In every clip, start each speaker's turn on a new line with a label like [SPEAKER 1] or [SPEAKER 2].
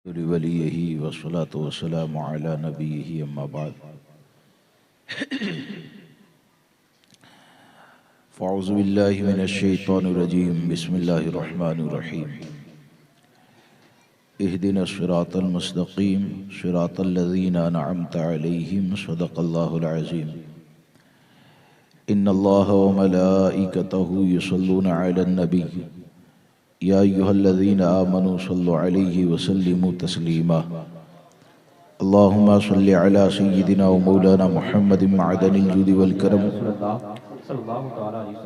[SPEAKER 1] وليه والصلاة والسلام على نبيه أما بعد فأعوذ بالله من الشيطان الرجيم بسم الله الرحمن الرحيم اهدنا الصراط المستقيم صراط الذين أنعمت عليهم صدق الله العظيم إن الله وملائكته يصلون على النبي يا أيها الذين آمنوا صلوا عليه وسلموا تسليما اللهم صل على سيدنا ومولانا محمد معدن الجود والكرم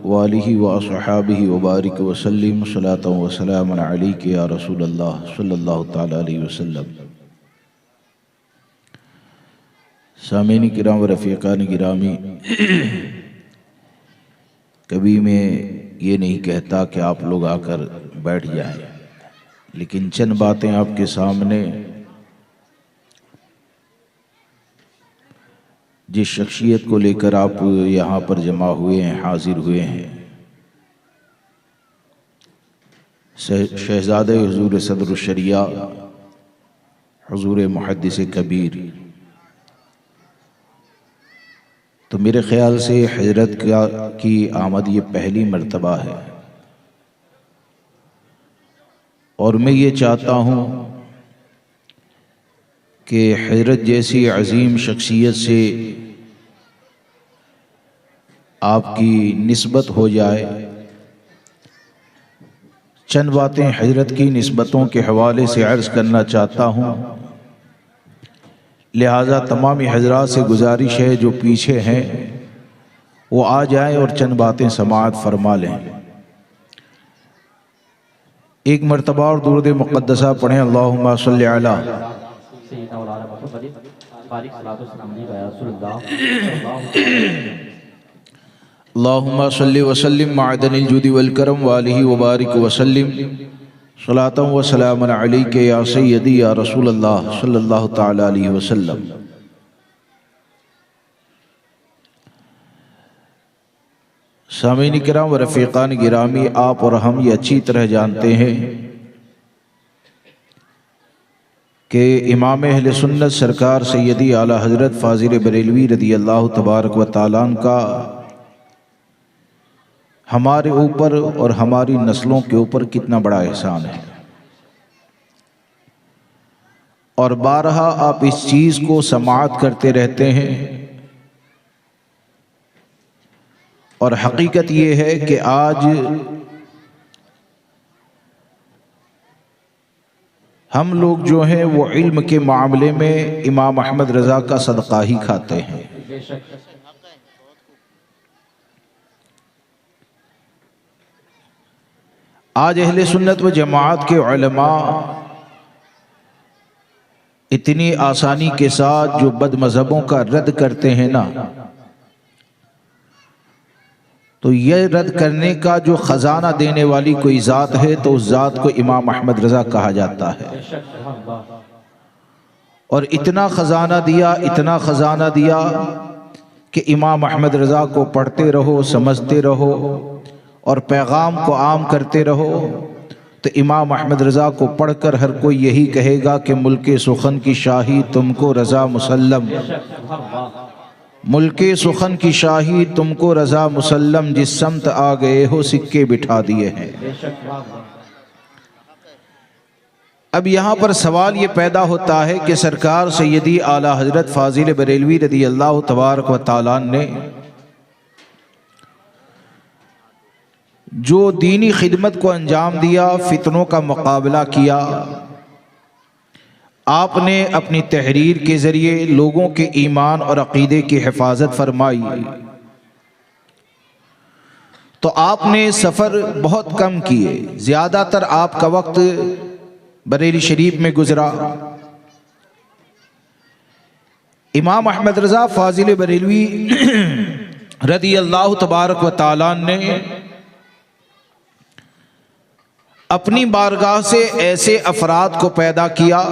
[SPEAKER 1] وآله وأصحابه وبارك وسلم صلاة وسلام عليك يا رسول الله صلی اللہ تعالیٰ علیہ وسلم۔ سامعین کرام و رفیقان گرامی، کبھی میں یہ نہیں کہتا کہ آپ لوگ آ کر بیٹھ جائیں، لیکن چند باتیں آپ کے سامنے جس شخصیت کو لے کر آپ یہاں پر جمع ہوئے ہیں، حاضر ہوئے ہیں، شہزادہ حضور صدر الشریعہ حضور محدث کبیر، تو میرے خیال سے حضرت کی آمد یہ پہلی مرتبہ ہے، اور میں یہ چاہتا ہوں کہ حضرت جیسی عظیم شخصیت سے آپ کی نسبت ہو جائے۔ چند باتیں حضرت کی نسبتوں کے حوالے سے عرض کرنا چاہتا ہوں، لہٰذا تمام حضرات سے گزارش ہے جو پیچھے ہیں وہ آ جائیں اور چند باتیں سماعت فرما لیں۔ ایک مرتبہ اور درود مقدسہ پڑھیں، اللہم صلی علی اللہم صلی وسلم معدن الجود والکرم وآلہ وبارک وسلم صلاۃ و سلام علیک یا سیدی یا رسول اللہ صلی اللہ تعالیٰ علیہ وسلم۔ سامعین کرام و رفیقان گرامی، آپ اور ہم یہ اچھی طرح جانتے ہیں کہ امام اہل سنت سرکار سیدی اعلیٰ حضرت فاضل بریلوی رضی اللہ تبارک و تعالیٰ عنہ کا ہمارے اوپر اور ہماری نسلوں کے اوپر کتنا بڑا احسان ہے، اور بارہا آپ اس چیز کو سماعت کرتے رہتے ہیں، اور حقیقت یہ ہے کہ آج ہم لوگ جو ہیں وہ علم کے معاملے میں امام احمد رضا کا صدقہ ہی کھاتے ہیں۔ آج اہل سنت و جماعت کے علماء اتنی آسانی کے ساتھ جو بد مذہبوں کا رد کرتے ہیں نا، تو یہ رد کرنے کا جو خزانہ دینے والی کوئی ذات ہے تو اس ذات کو امام احمد رضا کہا جاتا ہے، اور اتنا خزانہ دیا کہ امام احمد رضا کو پڑھتے رہو، سمجھتے رہو اور پیغام کو عام کرتے رہو، تو امام احمد رضا کو پڑھ کر ہر کوئی یہی کہے گا کہ ملک سخن کی شاہی تم کو رضا مسلم، ملک سخن کی شاہی تم کو رضا مسلم، جس سمت آ گئے ہو سکے بٹھا دیے ہیں۔ اب یہاں پر سوال یہ پیدا ہوتا ہے کہ سرکار سیدی اعلیٰ حضرت فاضل بریلوی رضی اللہ تبارک و تعالیٰ نے جو دینی خدمت کو انجام دیا، فتنوں کا مقابلہ کیا، آپ نے اپنی تحریر کے ذریعے لوگوں کے ایمان اور عقیدے کی حفاظت فرمائی، تو آپ نے سفر بہت کم کیے، زیادہ تر آپ کا وقت بریلی شریف میں گزرا۔ امام احمد رضا فاضل بریلوی رضی اللہ تبارک و تعالیٰ نے اپنی بارگاہ سے ایسے افراد کو پیدا کیا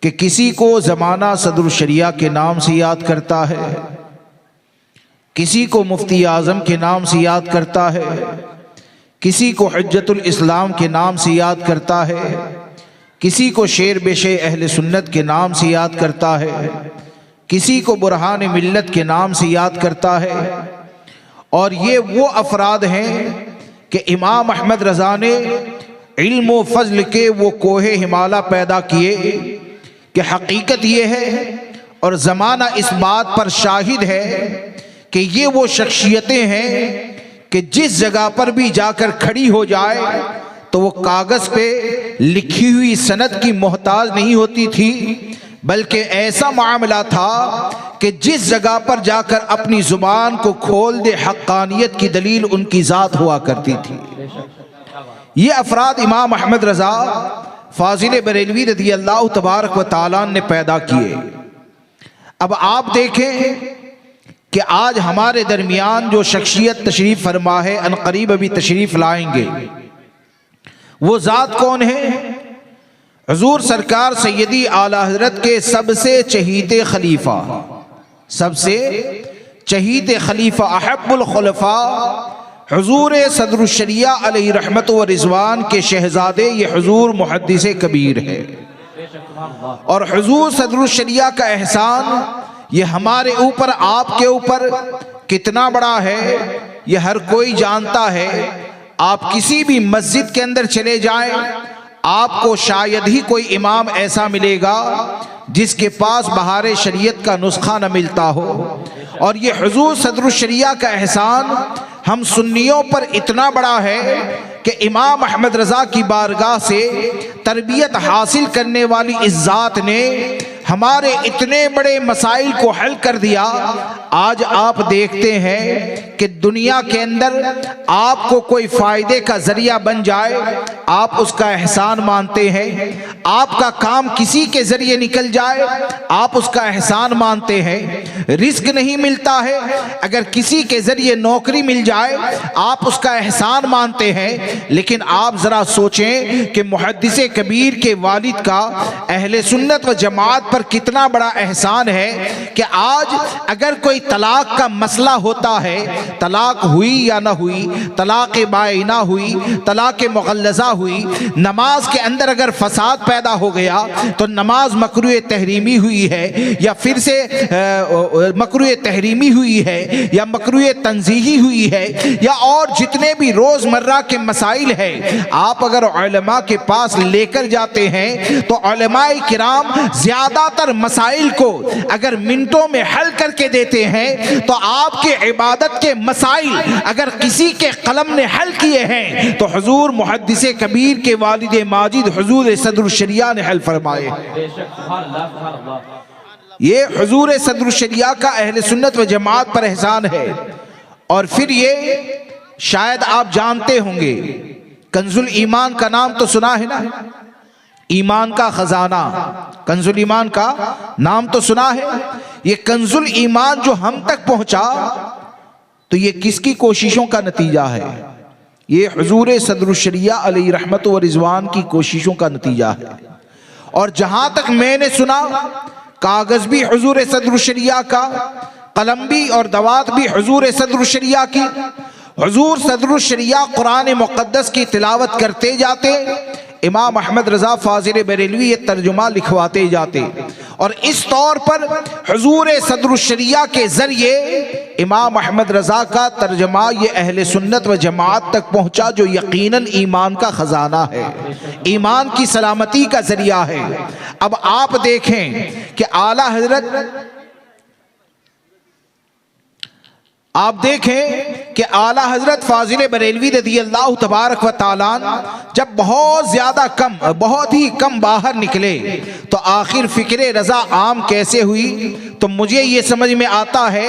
[SPEAKER 1] کہ کسی کو زمانہ صدر الشریعہ کے نام سے یاد کرتا ہے، کسی کو مفتی اعظم کے نام سے یاد کرتا ہے، کسی کو حجت الاسلام کے نام سے یاد کرتا ہے، کسی کو شیر بے شے اہل سنت کے نام سے یاد کرتا ہے، کسی کو برہان ملت کے نام سے یاد کرتا ہے۔ اور یہ وہ افراد ہیں کہ امام احمد رضا نے علم و فضل کے وہ کوہ ہمالا پیدا کیے کہ حقیقت یہ ہے اور زمانہ اس بات پر شاہد ہے کہ یہ وہ شخصیتیں ہیں کہ جس جگہ پر بھی جا کر کھڑی ہو جائے تو وہ کاغذ پہ لکھی ہوئی سند کی محتاج نہیں ہوتی تھی، بلکہ ایسا معاملہ تھا کہ جس جگہ پر جا کر اپنی زبان کو کھول دے حقانیت کی دلیل ان کی ذات ہوا کرتی تھی۔ یہ افراد امام احمد رضا فاضل بریلوی رضی اللہ تبارک و تعالیٰ نے پیدا کیے۔ اب آپ دیکھیں کہ آج ہمارے درمیان جو شخصیت تشریف فرما ہے، ان قریب ابھی تشریف لائیں گے، وہ ذات کون ہے؟ حضور سرکار سیدی اعلیٰ حضرت کے سب سے چہیتے خلیفہ، سب سے چہیتے خلیفہ، احب الخلفاء، حضور صدر الشریعہ علیہ رحمت و رضوان کے شہزادے، یہ حضور محدث کبیر ہے۔ اور حضور صدر الشریعہ کا احسان یہ ہمارے اوپر، آپ کے اوپر کتنا بڑا ہے یہ ہر کوئی جانتا ہے۔ آپ کسی بھی مسجد کے اندر چلے جائیں، آپ کو شاید ہی کوئی امام ایسا ملے گا جس کے پاس بہار شریعت کا نسخہ نہ ملتا ہو۔ اور یہ حضور صدر الشریعہ کا احسان ہم سنیوں پر اتنا بڑا ہے کہ امام احمد رضا کی بارگاہ سے تربیت حاصل کرنے والی اس ذات نے ہمارے اتنے بڑے مسائل کو حل کر دیا۔ آج آپ دیکھتے ہیں کہ دنیا کے اندر آپ کو کوئی فائدے کا ذریعہ بن جائے، آپ اس کا احسان مانتے ہیں۔ آپ کا کام کسی کے ذریعے نکل جائے، آپ اس کا احسان مانتے ہیں۔ رزق نہیں ملتا ہے، اگر کسی کے ذریعے نوکری مل جائے آپ اس کا احسان مانتے ہیں۔ لیکن آپ ذرا سوچیں کہ محدث کبیر کے والد کا اہل سنت و جماعت پر کتنا بڑا احسان ہے کہ آج اگر کوئی طلاق کا مسئلہ ہوتا ہے، طلاق ہوئی یا نہ ہوئی، طلاق بائنہ ہوئی، طلاق مغلظہ ہوئی، نماز کے اندر اگر فساد پیدا ہو گیا تو نماز مکروہ تحریمی ہوئی ہے یا پھر سے مکروہ تحریمی ہوئی ہے یا مکروہ تنزیہی ہوئی ہے یا اور جتنے بھی روز مرہ کے مسائل ہیں، آپ اگر علماء کے پاس لے کر جاتے ہیں تو علماء کرام زیادہ تر مسائل کو اگر منٹوں میں حل کر کے دیتے ہیں تو آپ کے عبادت کے مسائل اگر کسی کے قلم نے حل کیے ہیں تو حضور محدث کبیر کے والد ماجد حضور صدر الشریعہ نے حل فرمائے۔ یہ حضور صدر الشریعہ کا اہل سنت و جماعت پر احسان ہے۔ اور پھر یہ شاید آپ جانتے ہوں گے، کنز الایمان کا نام تو سنا ہے نا، ایمان کا خزانہ، کنز الایمان کا نام تو سنا ہے۔ یہ کنز الایمان جو ہم تک پہنچا تو یہ کس کی کوششوں کا نتیجہ ہے؟ یہ حضور صدر الشریعہ علیہ رحمت و رضوان کی کوششوں کا نتیجہ ہے۔ اور جہاں تک میں نے سنا، کاغذ بھی حضور صدر الشریعہ کا، قلم بھی اور دوات بھی حضور صدر الشریعہ کی۔ حضور صدر الشریعہ قرآن مقدس کی تلاوت کرتے جاتے، امام احمد رضا فاضل بریلوی یہ ترجمہ لکھواتے جاتے، اور اس طور پر حضور صدر الشریعہ کے ذریعے امام احمد رضا کا ترجمہ یہ اہل سنت و جماعت تک پہنچا، جو یقیناً ایمان کا خزانہ ہے، ایمان کی سلامتی کا ذریعہ ہے۔ اب آپ دیکھیں کہ اعلیٰ حضرت، آپ دیکھیں کہ اعلیٰ حضرت فاضل بریلوی رضی اللہ تبارک و تعالیٰ جب بہت ہی کم باہر نکلے تو آخر فکر رضا عام کیسے ہوئی؟ تو مجھے یہ سمجھ میں آتا ہے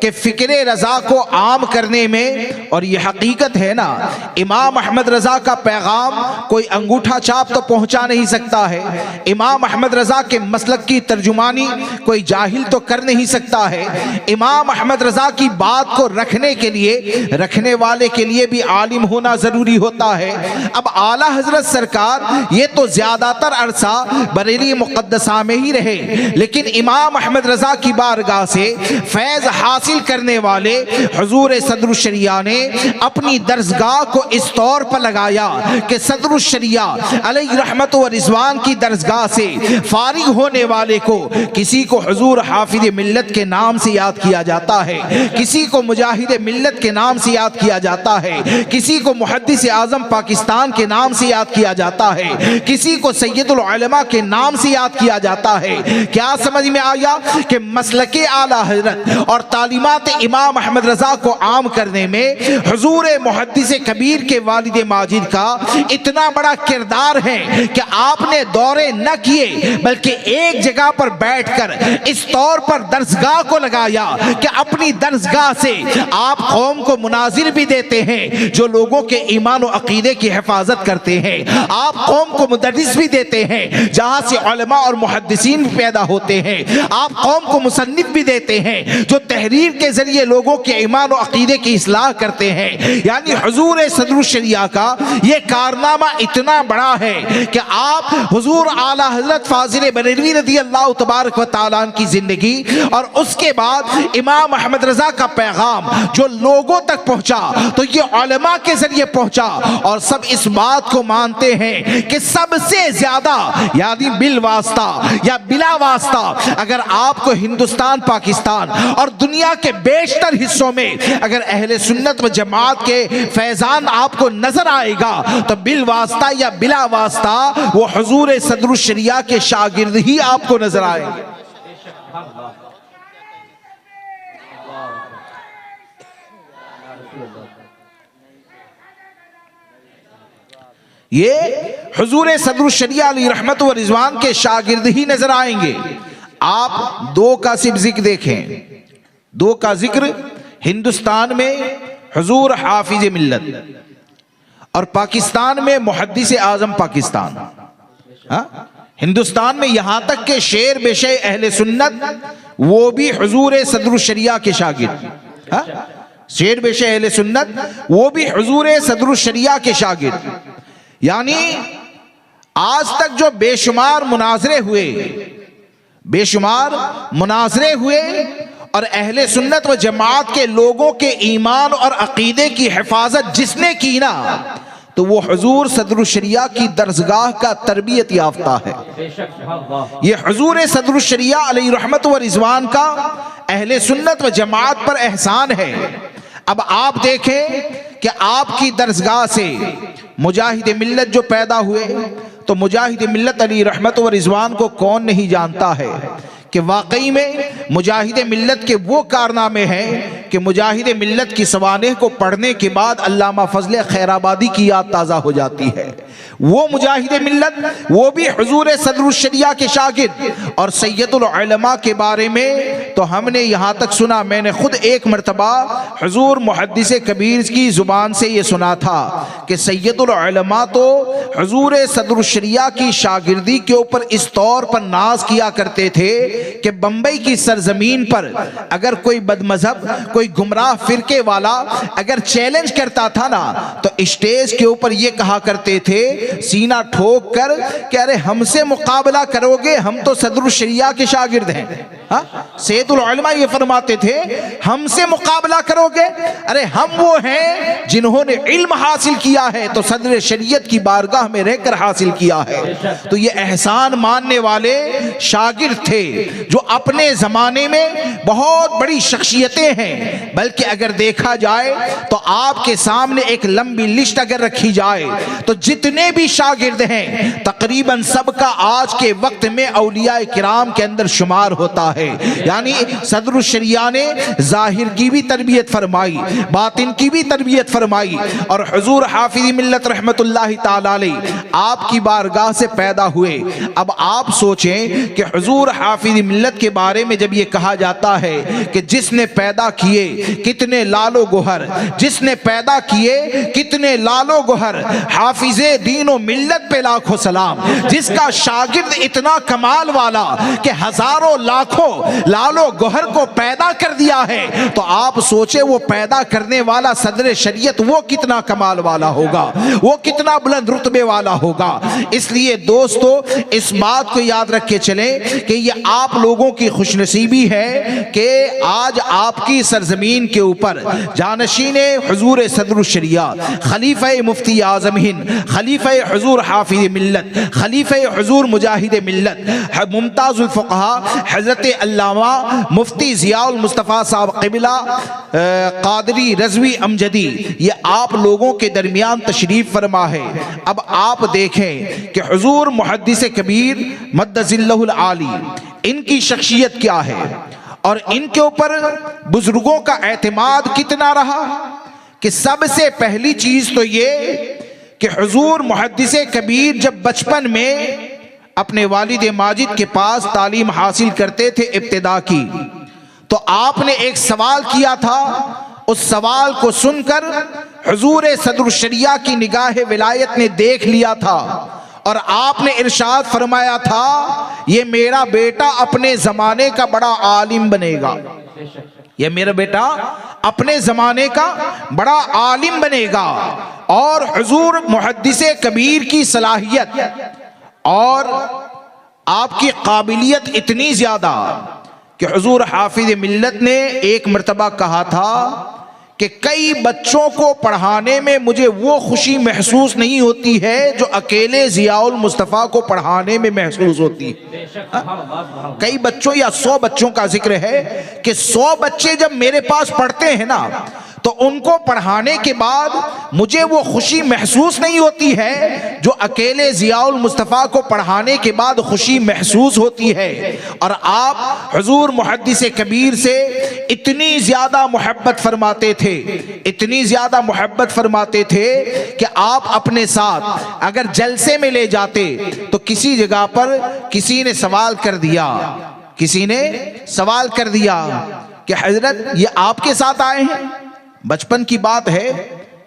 [SPEAKER 1] کہ فکر رضا کو عام کرنے میں، اور یہ حقیقت ہے نا، امام احمد رضا کا پیغام کوئی انگوٹھا چھاپ تو پہنچا نہیں سکتا ہے، امام احمد رضا کے مسلک کی ترجمانی کوئی جاہل تو کر نہیں سکتا ہے، امام احمد رضا کی بات کو رکھنے کے لیے، رکھنے والے کے لیے بھی عالم ہونا ضروری ہوتا ہے۔ اب اعلیٰ حضرت سرکار یہ تو زیادہ تر عرصہ بریلی مقدسہ میں ہی رہے، لیکن امام احمد رضا رضا کی بارگاہ سے فیض حاصل کرنے والے حضور صدر الشریعہ نے اپنی درسگاہ کو اس طور پر لگایا کہ صدر الشریعہ علیہ رحمت و رضوان کی درسگاہ سے فارغ ہونے والے کو کسی کو حضور حافظ ملت کے نام سے یاد کیا جاتا ہے، کسی کو مجاہد ملت کے نام سے یاد کیا جاتا ہے، کسی کو محدث اعظم پاکستان کے نام سے یاد کیا جاتا ہے، کسی کو سید العلماء کے نام سے یاد کیا جاتا ہے۔ کیا سمجھ میں آیا کہ مسلک اعلیٰ حضرت اور تعلیمات امام احمد رضا کو عام کرنے میں حضور محدث کبیر کے والد ماجد کا اتنا بڑا کردار ہے کہ آپ نے دورے نہ کیے بلکہ ایک جگہ پر بیٹھ کر اس طور پر درسگاہ کو لگایا کہ اپنی درسگاہ سے آپ قوم کو مناظر بھی دیتے ہیں جو لوگوں کے ایمان و عقیدے کی حفاظت کرتے ہیں، آپ قوم کو مدرس بھی دیتے ہیں جہاں سے علماء اور محدثین بھی پیدا ہوتے ہیں، آپ قوم کو مصنف بھی دیتے ہیں جو تحریر کے ذریعے لوگوں کے ایمان و عقیدے کی اصلاح کرتے ہیں۔ یعنی حضور صدر الشریعہ کا یہ کارنامہ اتنا بڑا ہے کہ آپ حضور اعلیٰ حضرت فاضل بریلوی رضی اللہ تبارک و تعالیٰ عنہ کی زندگی اور اس کے بعد امام احمد رضا کا پیغام جو لوگوں تک پہنچا تو یہ علماء کے ذریعے پہنچا، اور سب اس بات کو مانتے ہیں کہ سب سے زیادہ یعنی بالواسطہ یا بلا واسطہ اگر آپ کو ہندوستان، پاکستان اور دنیا کے بیشتر حصوں میں اگر اہل سنت و جماعت کے فیضان آپ کو نظر آئے گا تو بالواسطہ یا بلا واسطہ وہ حضور صدر الشریعہ کے شاگرد ہی آپ کو نظر آئے گا۔ یہ حضور صدر الشریعہ علیہ رحمت و رضوان کے شاگرد ہی نظر آئیں گے۔ آپ دو کا صرف ذکر دیکھیں، دو کا ذکر ہندوستان میں حضور حافظ ملت اور پاکستان میں محدث اعظم پاکستان۔ ہندوستان میں یہاں تک کہ شیر بے شے اہل سنت وہ بھی حضور صدر الشریعہ کے شاگرد، شیر بے شے اہل سنت وہ بھی حضور صدر الشریعہ کے شاگرد۔ یعنی آج تک جو بے شمار مناظرے ہوئے، بے شمار مناظرے ہوئے اور اہل سنت و جماعت کے لوگوں کے ایمان اور عقیدے کی حفاظت جس نے کی نا تو وہ حضور صدر الشریعہ کی درسگاہ کا تربیت یافتہ ہے۔ یہ حضور صدر الشریعہ علیہ رحمت و رضوان کا اہل سنت و جماعت پر احسان ہے۔ اب آپ دیکھیں کہ آپ کی درسگاہ سے مجاہد ملت جو پیدا ہوئے تو مجاہد ملت علی رحمت و رضوان کو کون نہیں جانتا ہے کہ واقعی میں مجاہد ملت کے وہ کارنامے ہیں کہ مجاہد ملت کی سوانح کو پڑھنے کے بعد علامہ فضل خیرآبادی کی یاد تازہ ہو جاتی ہے۔ وہ مجاہد ملت وہ بھی حضور صدر الشریعہ کے شاگرد، اور سید العلماء کے بارے میں تو ہم نے یہاں تک سنا، میں نے خود ایک مرتبہ حضور محدث کبیر کی زبان سے یہ سنا تھا کہ سید العلماء تو حضور صدر الشریعہ کی شاگردی کے اوپر اس طور پر ناز کیا کرتے تھے کہ بمبئی کی سرزمین پر اگر کوئی بد مذہب، کوئی گمراہ فرقے والا اگر چیلنج کرتا تھا نا تو اسٹیج کے اوپر یہ کہا کرتے تھے سینہ ٹھوک کر کہ ارے ہم سے مقابلہ کرو گے، ہم تو صدر الشریعہ کے شاگرد ہیں۔ سید العلماء یہ فرماتے تھے ہم سے مقابلہ کرو گے، ارے ہم وہ ہیں جنہوں نے علم حاصل کیا ہے تو صدر شریعت کی بارگاہ میں رہ کر حاصل کیا ہے۔ تو یہ احسان ماننے والے شاگرد تھے جو اپنے زمانے میں بہت بڑی شخصیتیں ہیں، بلکہ اگر دیکھا جائے تو آپ کے سامنے ایک لمبی لسٹ اگر رکھی جائے تو جتنے بھی شاگرد ہیں تقریباً سب کا آج کے وقت میں اولیاء کرام کے اندر شمار ہوتا ہے۔ یعنی صدر الشریعہ نے ظاہر کی بھی تربیت فرمائی، باطن کی بھی تربیت فرمائی، اور حضور حافظ ملت رحمت اللہ تعالی علیہ آپ کی بارگاہ سے پیدا ہوئے۔ اب آپ سوچیں کہ حضور حافظ ملت کے بارے میں جب یہ کہا جاتا ہے کہ جس نے پیدا کیے کیے کتنے لال و گوہر، جس نے پیدا کیے کتنے لال و گوہر، حافظ دین و ملت پہ لاکھوں سلام، جس کا شاگرد اتنا کمال والا کہ ہزاروں لاکھوں لال و گوہر کو پیدا کر دیا ہے، تو آپ سوچے وہ پیدا کرنے والا صدر شریعت وہ کتنا کمال والا ہوگا، وہ کتنا بلند رتبے والا ہوگا۔ اس لیے دوستو اس بات کو یاد رکھ کے چلیں کہ یہ آپ لوگوں کی خوش نصیبی ہے کہ آج آپ کی سرزمین کے اوپر جانشین حضور صدر الشریعت، خلیفہ مفتی اعظم ہند، خلیفہ حضور حافظ ملت، خلیفہ حضور مجاہد ملت، ممتاز الفقہاء حضرت علامہ مفتی ضیاء المصطفیٰ صاحب قبلہ قادری رضوی امجدی، یہ آپ لوگوں کے درمیان تشریف فرما ہے۔ اب آپ دیکھیں کہ حضور محدث کبیر مدظ اللہ العالی ان کی شخصیت کیا ہے اور ان کے اوپر بزرگوں کا اعتماد کتنا رہا، کہ سب سے پہلی چیز تو یہ کہ حضور محدث کبیر جب بچپن میں اپنے والد ماجد کے پاس تعلیم حاصل کرتے تھے ابتدا کی، تو آپ نے ایک سوال کیا تھا، اس سوال کو سن کر حضور صدر الشریعہ کی نگاہ ولایت نے دیکھ لیا تھا اور آپ نے ارشاد فرمایا تھا یہ میرا بیٹا اپنے زمانے کا بڑا عالم بنے گا، یہ میرا بیٹا اپنے زمانے کا بڑا عالم بنے گا۔ اور حضور محدث کبیر کی صلاحیت اور آپ کی قابلیت اتنی زیادہ کہ حضور حافظ ملت نے ایک مرتبہ کہا تھا کہ کئی بچوں کو پڑھانے میں مجھے وہ خوشی محسوس نہیں ہوتی ہے جو اکیلے ضیاء المصطفیٰ کو پڑھانے میں محسوس ہوتی ہے۔ کئی بچوں یا 100 بچوں کا ذکر ہے کہ 100 بچے جب میرے پاس پڑھتے ہیں نا تو ان کو پڑھانے کے بعد مجھے وہ خوشی محسوس نہیں ہوتی ہے جو اکیلے ضیاء المصطفیٰ کو پڑھانے کے بعد خوشی محسوس ہوتی ہے۔ اور آپ حضور محدث کبیر سے اتنی زیادہ محبت فرماتے تھے، اتنی زیادہ محبت فرماتے تھے کہ آپ اپنے ساتھ اگر جلسے میں لے جاتے تو کسی جگہ پر کسی نے سوال کر دیا، کسی نے سوال کر دیا کہ حضرت یہ آپ کے ساتھ آئے ہیں، بچپن کی بات ہے،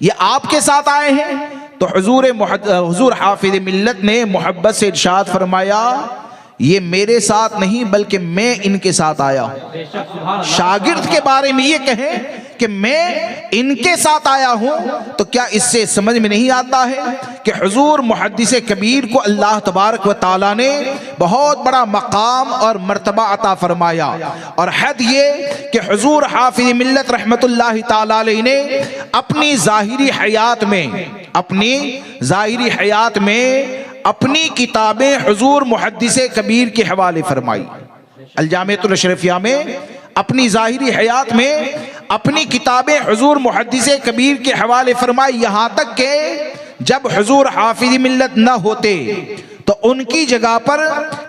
[SPEAKER 1] یہ آپ کے ساتھ آئے ہیں؟ تو حضور حافظ ملت نے محبت سے ارشاد فرمایا یہ میرے ساتھ نہیں بلکہ میں ان کے ساتھ آیا ہوں۔ شاگرد کے بارے میں یہ کہیں کہ میں ان کے ساتھ آیا ہوں تو کیا اس سے سمجھ میں نہیں آتا ہے کہ حضور محدث کبیر کو اللہ تبارک و تعالیٰ نے بہت بڑا مقام اور مرتبہ عطا فرمایا، اور حد یہ کہ حضور حافظ ملت رحمت اللہ تعالیٰ علیہ نے اپنی ظاہری حیات میں اپنی کتابیں حضور محدث کبیر کے حوالے فرمائی۔ الجامعۃ الاشرفیہ میں اپنی ظاہری حیات میں اپنی کتابیں حضور محدث کبیر کے حوالے فرمائی، یہاں تک کہ جب حضور حافظ ملت نہ ہوتے تو ان کی جگہ پر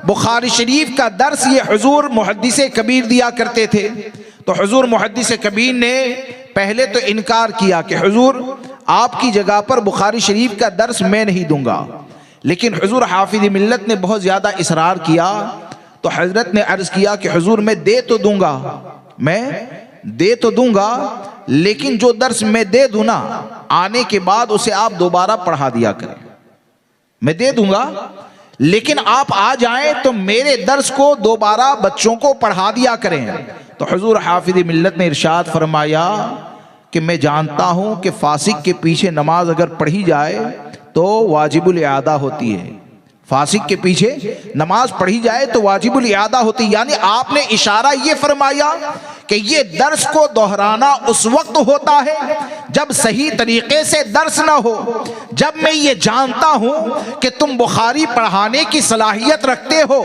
[SPEAKER 1] بخاری شریف کا درس یہ حضور محدث کبیر دیا کرتے تھے۔ تو حضور محدث کبیر نے پہلے تو انکار کیا کہ حضور آپ کی جگہ پر بخاری شریف کا درس میں نہیں دوں گا، لیکن حضور حافظ ملت نے بہت زیادہ اصرار کیا تو حضرت نے عرض کیا کہ حضور میں دے تو دوں گا لیکن جو درس میں دے دوں نا آنے کے بعد اسے آپ دوبارہ پڑھا دیا کریں، میں دے دوں گا لیکن آپ آ جائیں تو میرے درس کو دوبارہ بچوں کو پڑھا دیا کریں۔ تو حضور حافظ ملت نے ارشاد فرمایا کہ میں جانتا ہوں کہ فاسق کے پیچھے نماز اگر پڑھی جائے تو واجب الاعادہ ہوتی ہے، فاسق کے پیچھے نماز پڑھی جائے تو واجب الاعادہ ہوتی ہے، یعنی آپ نے اشارہ یہ فرمایا کہ یہ درس کو دہرانا اس وقت ہوتا ہے جب صحیح طریقے سے درس نہ ہو۔ جب میں یہ جانتا ہوں کہ تم بخاری پڑھانے کی صلاحیت رکھتے ہو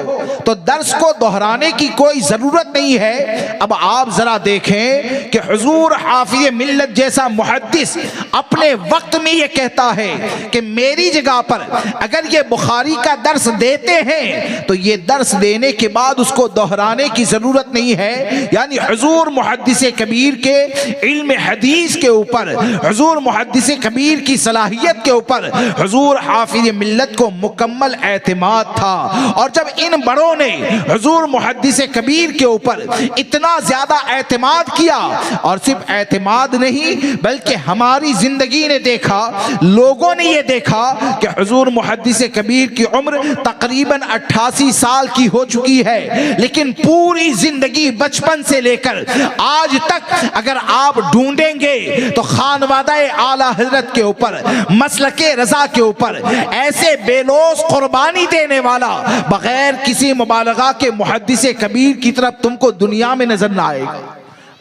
[SPEAKER 1] تو درس کو دہرانے کی کوئی ضرورت نہیں ہے۔ اب آپ ذرا دیکھیں کہ حضور حافظ ملت جیسا محدث اپنے وقت میں یہ کہتا ہے کہ میری جگہ پر اگر یہ بخاری کا درس دیتے ہیں تو یہ درس دینے کے بعد اس کو دہرانے کی ضرورت نہیں ہے، یعنی حضور محدث کبیر کے علم حدیث کے اوپر حضور محدث کبیر کی صلاحیت کے اوپر حضور حافظ ملت کو مکمل اعتماد تھا، اور جب ان بڑوں نے حضور محدث کبیر کے اوپر اتنا زیادہ اعتماد کیا، اور صرف اعتماد نہیں بلکہ ہماری زندگی نے دیکھا، لوگوں نے یہ دیکھا کہ حضور محدث کبیر کی عمر تقریباً 88 سال کی ہو چکی ہے، لیکن پوری زندگی بچپن سے لے کر آج تک اگر آپ ڈھونڈیں گے تو خانوادہ اعلیٰ حضرت کے اوپر، مسلک رضا کے اوپر ایسے بے لوث قربانی دینے والا بغیر کسی مبالغہ کے محدث کبیر کی طرف تم کو دنیا میں نظر نہ آئے گا۔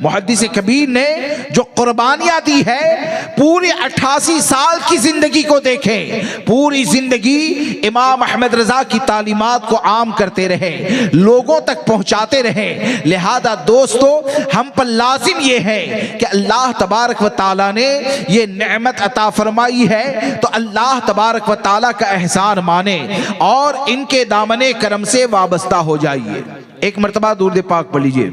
[SPEAKER 1] محدث کبیر نے جو قربانیاں دی ہے، پوری 88 سال کی زندگی کو دیکھیں، پوری زندگی امام احمد رضا کی تعلیمات کو عام کرتے رہے، لوگوں تک پہنچاتے رہے۔ لہذا دوستو، ہم پر لازم یہ ہے کہ اللہ تبارک و تعالیٰ نے یہ نعمت عطا فرمائی ہے تو اللہ تبارک و تعالیٰ کا احسان مانے اور ان کے دامن کرم سے وابستہ ہو جائیے۔ ایک مرتبہ درود پاک پڑھ لیجئے۔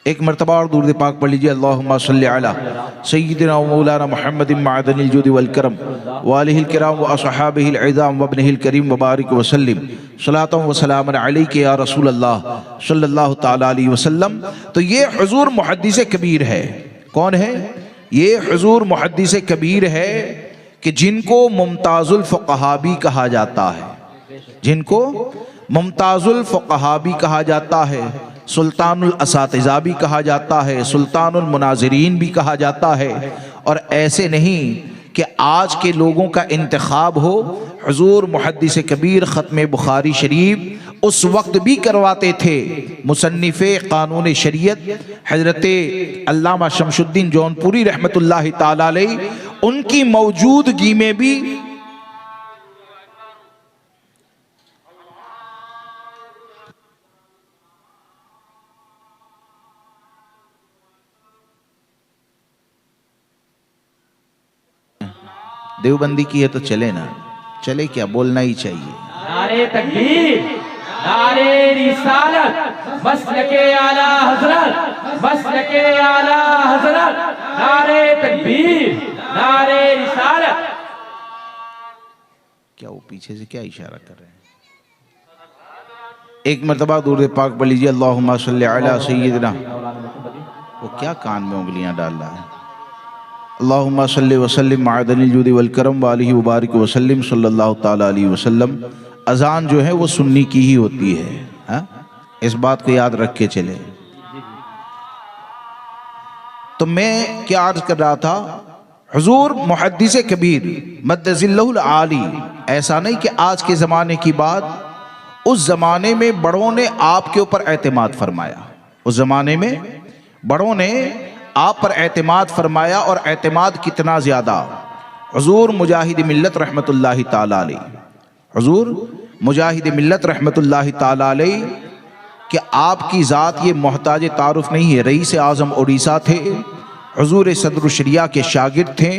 [SPEAKER 1] ایک مرتبہ اور درود پاک پڑھ لیجئے۔ اللہم صلی علی سیدنا و مولانا محمد معدن الجود والکرم وآلہ الکرام واصحابہ العظام وابنہ الکریم وبارک وسلم صلاۃ و سلام علیک یا رسول اللہ صلی اللہ تعالی علیہ وسلم۔ تو یہ حضور محدث کبیر ہے۔ کون ہے یہ؟ حضور محدث کبیر ہے کہ جن کو ممتاز الفقہا بھی کہا جاتا ہے، جن کو ممتاز الفقہا بھی کہا جاتا ہے، سلطان الاساتذہ بھی کہا جاتا ہے، سلطان المناظرین بھی کہا جاتا ہے۔ اور ایسے نہیں کہ آج کے لوگوں کا انتخاب ہو، حضور محدث کبیر ختم بخاری شریف اس وقت بھی کرواتے تھے۔ مصنف قانون شریعت حضرت علامہ شمس الدین جونپوری رحمت اللہ تعالی علیہ، ان کی موجودگی میں بھی دیوبندی کی ہے تو چلے نا، چلے کیا، بولنا ہی چاہیے۔
[SPEAKER 2] نعرے تکبیر، نعرے رسالت، مسلک اعلیٰ حضرت، مسلک اعلیٰ حضرت، نعرے تکبیر، نعرے رسالت۔
[SPEAKER 1] کیا وہ پیچھے سے کیا اشارہ کر رہے ہیں؟ ایک مرتبہ درود پاک پڑھ لیجئے۔ اللہم صلی علی سیدنا، وہ کیا کان میں انگلیاں ڈال رہا ہے؟ اللہم صلی وسلم معدن الجود والکرم وآلہ وبارک وسلم صلی اللہ تعالی علیہ وسلم۔ اذان جو ہے وہ سنی کی ہی ہوتی ہے، اس بات کو یاد رکھ کے چلے۔ تو میں کیا عرض کر رہا تھا، حضور محدث کبیر مد ظلہ العالی، ایسا نہیں کہ آج کے زمانے کی بات، اس زمانے میں بڑوں نے آپ کے اوپر اعتماد فرمایا، اس زمانے میں بڑوں نے آپ پر اعتماد فرمایا، اور اعتماد کتنا زیادہ، حضور مجاہد ملت رحمت اللہ تعالی علیہ، حضور مجاہد ملت رحمت اللہ تعالی علیہ کہ آپ کی ذات یہ محتاج تعارف نہیں ہے، رئیس اعظم اڑیسہ تھے، حضور صدر الشریعہ کے شاگرد تھے،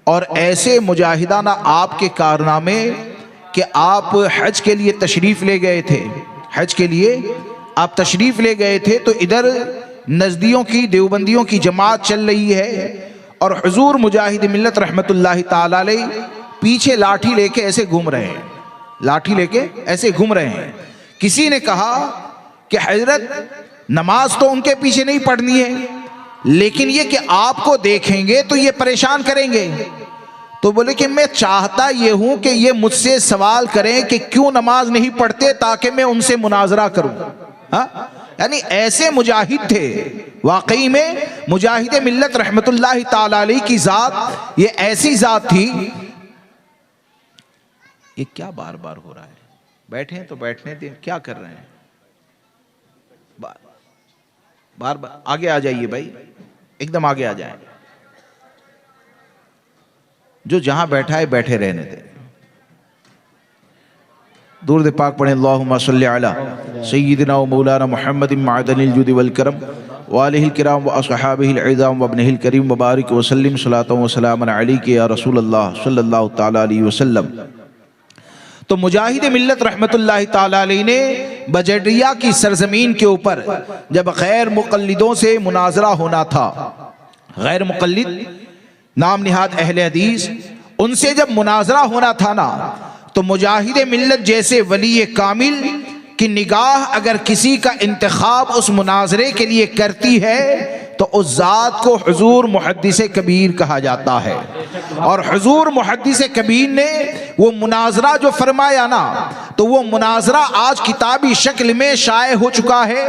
[SPEAKER 1] اور ایسے مجاہدانہ آپ کے کارنامے کہ آپ حج کے لیے تشریف لے گئے تھے، حج کے لیے آپ تشریف لے گئے تھے تو ادھر نزدیوں کی دیوبندیوں کی جماعت چل رہی ہے، اور حضور مجاہد ملت رحمت اللہ تعالی علیہ پیچھے لاٹھی لے کے ایسے گھوم رہے ہیں، لاٹھی لے کے ایسے گھوم رہے ہیں۔ کسی نے کہا کہ حضرت نماز تو ان کے پیچھے نہیں پڑھنی ہے، لیکن یہ کہ آپ کو دیکھیں گے تو یہ پریشان کریں گے۔ تو بولے کہ میں چاہتا یہ ہوں کہ یہ مجھ سے سوال کریں کہ کیوں نماز نہیں پڑھتے، تاکہ میں ان سے مناظرہ کروں۔ یعنی ایسے مجاہد تھے، واقعی میں مجاہد ملت رحمت اللہ تعالی علیہ کی ذات یہ ایسی ذات تھی۔ یہ کیا بار بار ہو رہا ہے؟ بیٹھے ہیں تو بیٹھنے دیں، کیا کر رہے ہیں؟ بار بار آگے آ جائیے بھائی، ایک دم آگے آ جائیں، جو جہاں بیٹھا ہے بیٹھے رہنے دیں۔ درود پاک پڑھیں۔ اللہم صلی علی سیدنا و مولانا محمد معدن الجود والکرم وآلہ الکرام واصحابہ العظام وابنہ الکریم وبارک وسلم صلاۃ و سلام علیک یا رسول اللہ صلی اللہ تعالی علیہ وسلم۔ تو مجاہد ملت رحمت اللہ تعالی علیہ نے بجریہ کی سرزمین کے اوپر جب غیر مقلدوں سے مناظرہ ہونا تھا، غیر مقلد نام نہاد اہل حدیث، ان سے جب مناظرہ ہونا تھا نا، تو مجاہد ملت جیسے ولی کامل کی نگاہ اگر کسی کا انتخاب اس مناظرے کے لیے کرتی ہے تو اس ذات کو حضور محدث کبیر کہا جاتا ہے۔ اور حضور محدث کبیر نے وہ مناظرہ جو فرمایا نا، تو وہ مناظرہ آج کتابی شکل میں شائع ہو چکا ہے۔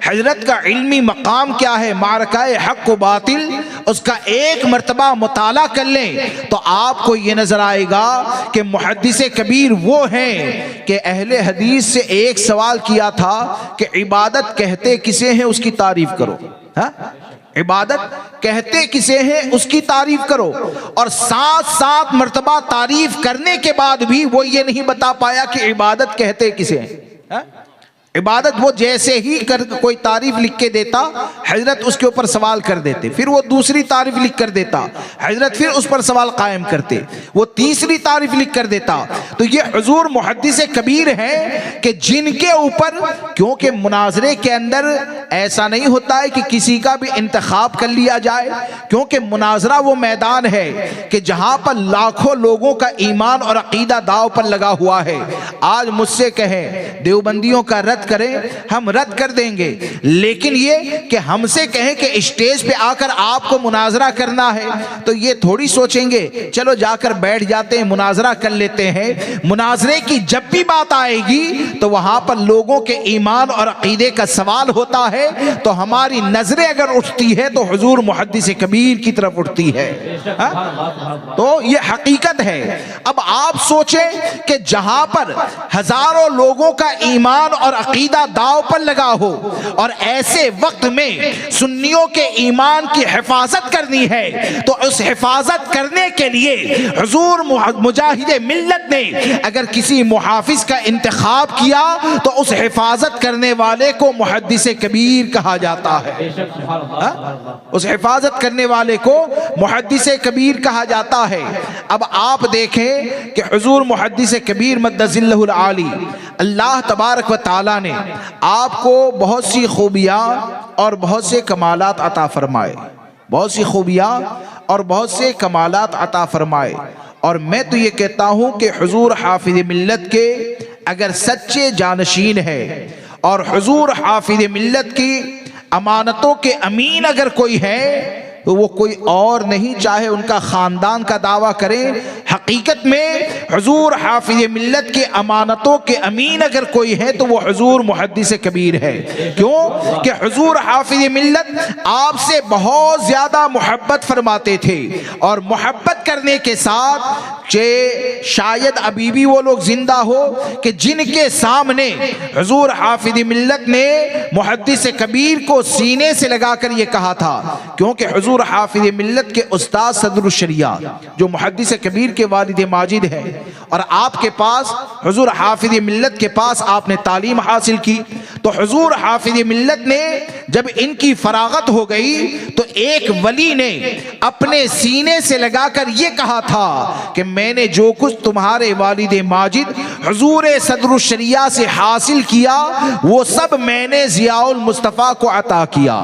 [SPEAKER 1] حضرت کا علمی مقام کیا ہے، معرکہ حق و باطل، اس کا ایک مرتبہ مطالعہ کر لیں تو آپ کو یہ نظر آئے گا کہ محدث کبیر وہ ہیں کہ اہل حدیث سے ایک سوال کیا تھا کہ عبادت کہتے کسے ہیں، اس کی تعریف کرو۔ ہاں، عبادت کہتے کسے ہیں، اس کی تعریف کرو۔ اور سات مرتبہ تعریف کرنے کے بعد بھی وہ یہ نہیں بتا پایا کہ عبادت کہتے کسے ہیں۔ عبادت وہ جیسے ہی کوئی تعریف لکھ کے دیتا، حضرت اس کے اوپر سوال کر دیتے، پھر وہ دوسری تعریف لکھ کر دیتا، حضرت پھر اس پر سوال قائم کرتے، وہ تیسری تعریف لکھ کر دیتا۔ تو یہ حضور محدث کبیر ہیں کہ جن کے اوپر، کیونکہ مناظرے کے اندر ایسا نہیں ہوتا ہے کہ کسی کا بھی انتخاب کر لیا جائے، کیونکہ مناظرہ وہ میدان ہے کہ جہاں پر لاکھوں لوگوں کا ایمان اور عقیدہ داؤ پر لگا ہوا ہے۔ آج مجھ سے کہیں دیوبندیوں کا رد کریں، ہم رد کر دیں گے، لیکن یہ کہ ہم سے کہیں کہ اسٹیج پہ آ کر آپ کو مناظرہ کرنا ہے تو یہ تھوڑی سوچیں گے چلو جا کر بیٹھ جاتے ہیں مناظرہ کر لیتے ہیں۔ مناظرے کی جب بھی بات آئے گی تو وہاں پر لوگوں کے ایمان اور عقیدے کا سوال ہوتا ہے، تو ہماری نظریں اگر اٹھتی ہے تو حضور محدث کبیر کی طرف اٹھتی ہے۔ تو یہ حقیقت ہے۔ اب آپ سوچیں کہ جہاں پر ہزاروں لوگوں کا ایمان اور عقیدہ داؤ پر لگا ہو، اور ایسے وقت میں سنیوں کے ایمان کی حفاظت کرنی ہے، تو اس حفاظت کرنے کے لیے حضور مجاہد ملت نے اگر کسی محافظ کا انتخاب کیا تو اس حفاظت کرنے والے کو محدث کبیر کہا جاتا ہے۔ اس حفاظت کرنے والے کو محدث کبیر کہا جاتا ہے۔ اب آپ دیکھیں کہ حضور محدث کبیر مد ظلہ العالی، اللہ تبارک و تعالی نے آپ کو بہت سی خوبیاں اور بہت سے کمالات عطا فرمائے، بہت سی خوبیاں اور بہت سے کمالات عطا فرمائے۔ اور میں تو یہ کہتا ہوں کہ حضور حافظ ملت کے اگر سچے جانشین ہے، اور حضور حافظ ملت کی امانتوں کے امین اگر کوئی ہے تو وہ کوئی اور نہیں، چاہے ان کا خاندان کا دعویٰ کریں، حقیقت میں حضور حافظ ملت کے امانتوں کے امین اگر کوئی ہے تو وہ حضور محدث کبیر ہے۔ کیوں کہ حضور حافظ ملت آپ سے بہت زیادہ محبت فرماتے تھے، اور محبت کرنے کے ساتھ شاید ابھی بھی وہ لوگ زندہ ہو کہ جن کے سامنے حضور حافظ ملت نے محدث کبیر کو سینے سے لگا کر یہ کہا تھا، کیونکہ حضور حافظ ملت کے استاد صدر الشریعہ جو محدث کبیر کے والد ماجد ہیں، اور آپ کے پاس حضور حافظ ملت کے پاس آپ نے تعلیم حاصل کی، تو حضور حافظ ملت نے جب ان کی فراغت ہو گئی تو ایک ولی نے اپنے سینے سے لگا کر یہ کہا تھا کہ میں نے جو کچھ تمہارے والد ماجد حضور صدر الشریعہ سے حاصل کیا وہ سب میں نے ضیاء المصطفیٰ کو عطا کیا،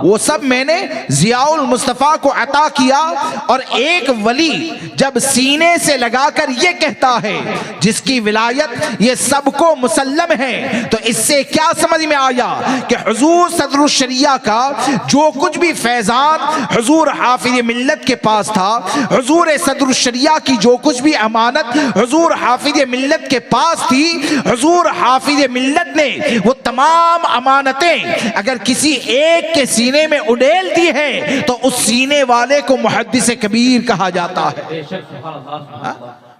[SPEAKER 1] وہ سب میں نے ضیاء المصطفیٰ کو عطا کیا۔ اور ایک ولی جب سینے سے لگا کر یہ کہتا ہے جس کی ولایت یہ سب کو مسلم ہے، تو اس سے کیا سمجھ میں آیا کہ حضور صدر الشریعہ کا جو کچھ بھی فیضان حضور حافظ ملت کے پاس تھا، حضور صدر الشریعہ کی جو کچھ بھی امانت حضور حافظ ملت کے پاس تھی، حضور حافظ ملت نے وہ تمام امانتیں اگر کسی ایک کے سینے میں اڈیل دی ہے تو اس سینے والے کو محدث کبیر کہا جاتا ہے،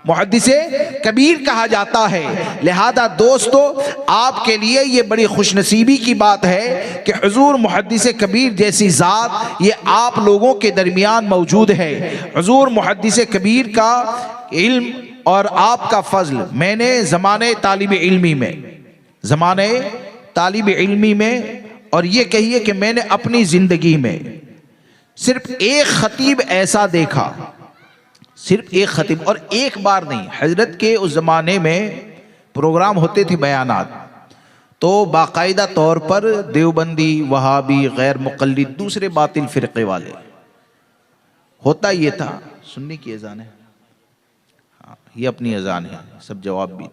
[SPEAKER 1] محدث کبیر کہا جاتا ہے۔ لہذا دوستو آپ کے لیے یہ بڑی خوش نصیبی کی بات ہے کہ حضور محدث کبیر جیسی ذات یہ آپ لوگوں کے درمیان موجود ہے۔ حضور محدث کبیر کا علم اور آپ کا فضل میں نے زمانے طالب علمی میں اور یہ کہیے کہ میں نے اپنی زندگی میں صرف ایک خطیب ایسا دیکھا، صرف ایک خطیب، اور ایک بار نہیں، حضرت کے اس زمانے میں پروگرام ہوتے تھے بیانات، تو باقاعدہ طور پر دیوبندی، وہابی، غیر مقلد، دوسرے باطل فرقے والے، ہوتا یہ تھا سنی کی اذان ہے، ہاں یہ اپنی اذان ہے، سب جواب بھی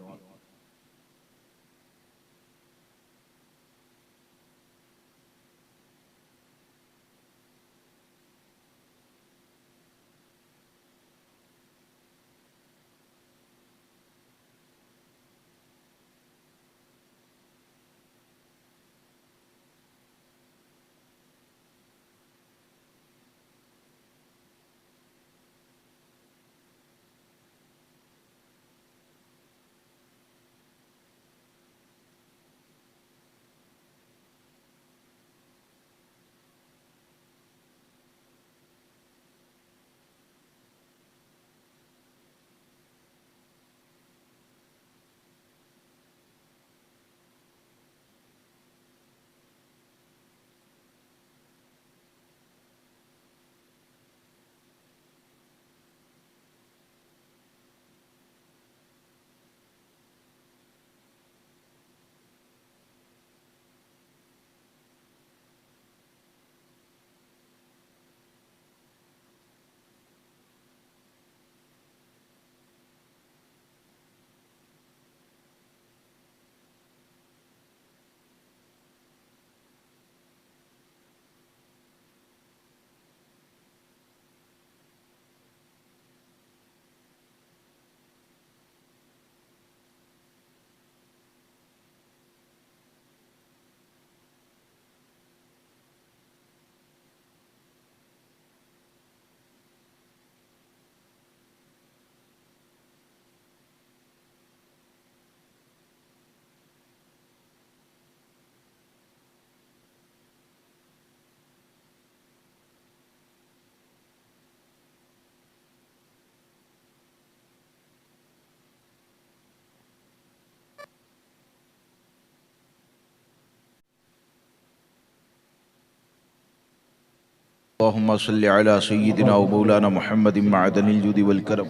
[SPEAKER 1] اللہم صلی علی سیدنا و مولانا محمد معدن الجود والکرم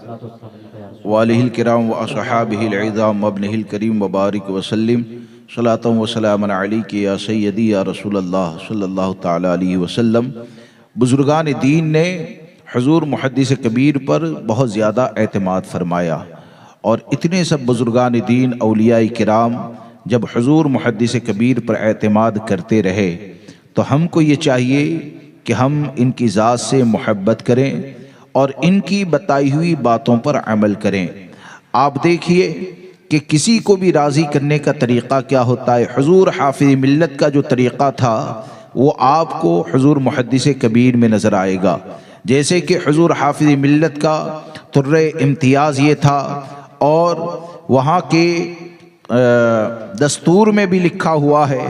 [SPEAKER 1] وآلہ الکرام و اصحابہ العظام وابنہ الکریم وبارک وسلم صلاۃ و سلام علیک یا سیدی یا رسول اللہ صلی اللہ تعالی علیہ وسلم۔ بزرگان دین نے حضور محدث کبیر پر بہت زیادہ اعتماد فرمایا، اور اتنے سب بزرگان دین اولیاء کرام جب حضور محدث کبیر پر اعتماد کرتے رہے تو ہم کو یہ چاہیے کہ ہم ان کی ذات سے محبت کریں اور ان کی بتائی ہوئی باتوں پر عمل کریں۔ آپ دیکھیے کہ کسی کو بھی راضی کرنے کا طریقہ کیا ہوتا ہے۔ حضور حافظ ملت کا جو طریقہ تھا وہ آپ کو حضور محدث کبیر میں نظر آئے گا، جیسے کہ حضور حافظ ملت کا طرِ امتیاز یہ تھا، اور وہاں کے دستور میں بھی لکھا ہوا ہے،